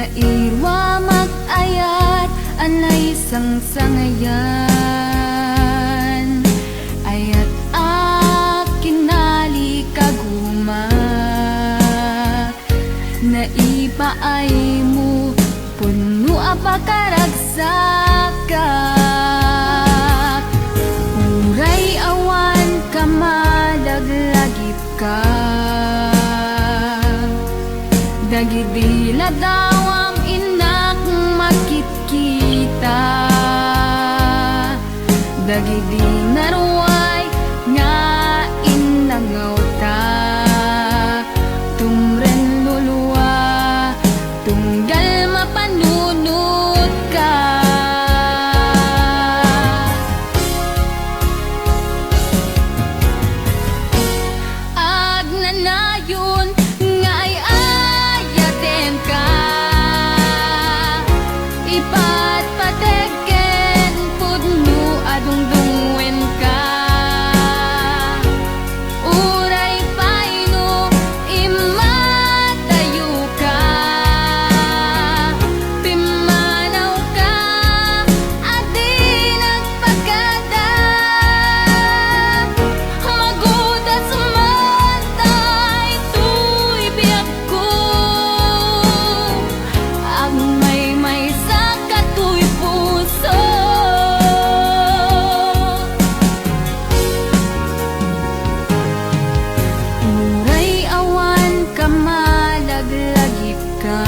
Nairwa mag-ayat anay sang-sangayan, ayat kinali kagumak. Naipaay mo puno apakaragsakak, uray awan ka madaglagip ka. Dagidila daw ang inak makikita, dagidi naruay nga inangaw ta. Tumren luluwa tunggal mapanunod ka. Agnanayon nga ay ayaten ka, ipatpateken pudno adungdungwen ka. Uray paino imatayo ka, pimanaw ka adi nagpagada. Magudas matay tuy biyak ko, ang may sa katuy puso. Uray awan ka malaglagip ka,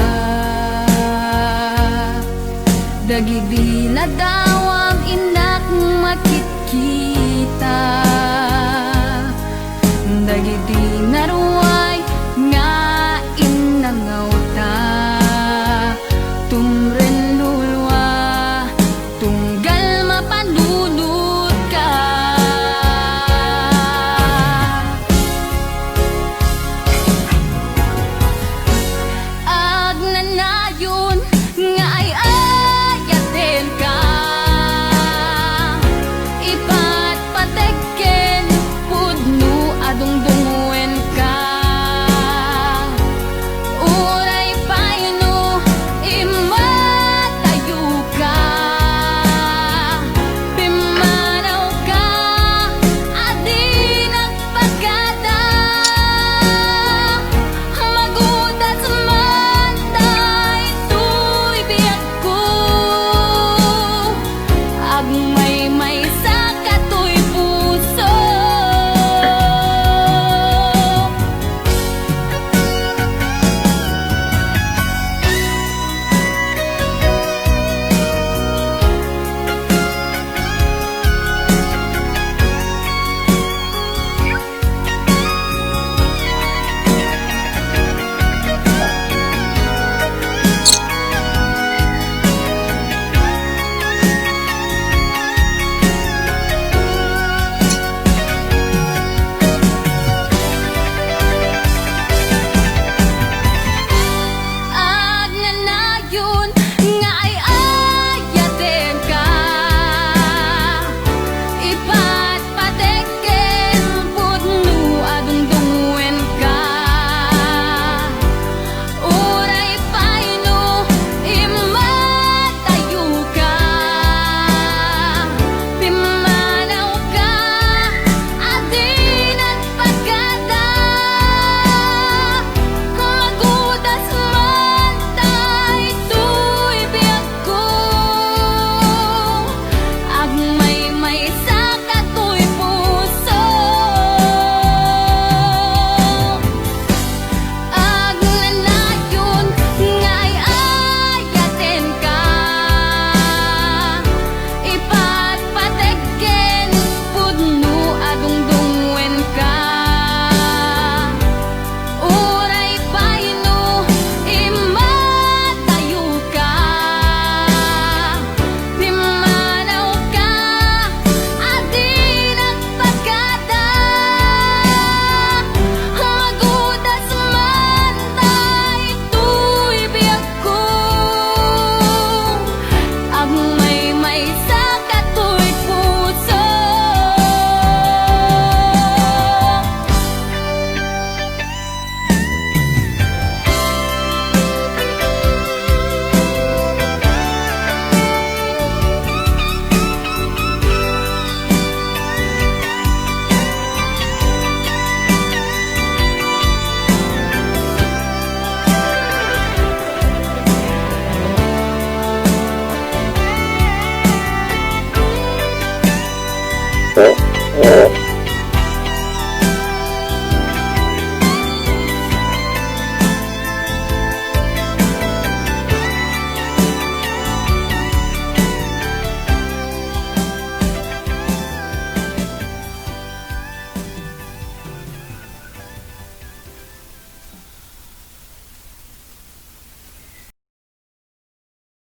dagidi na daw ang inak makikita, dagidi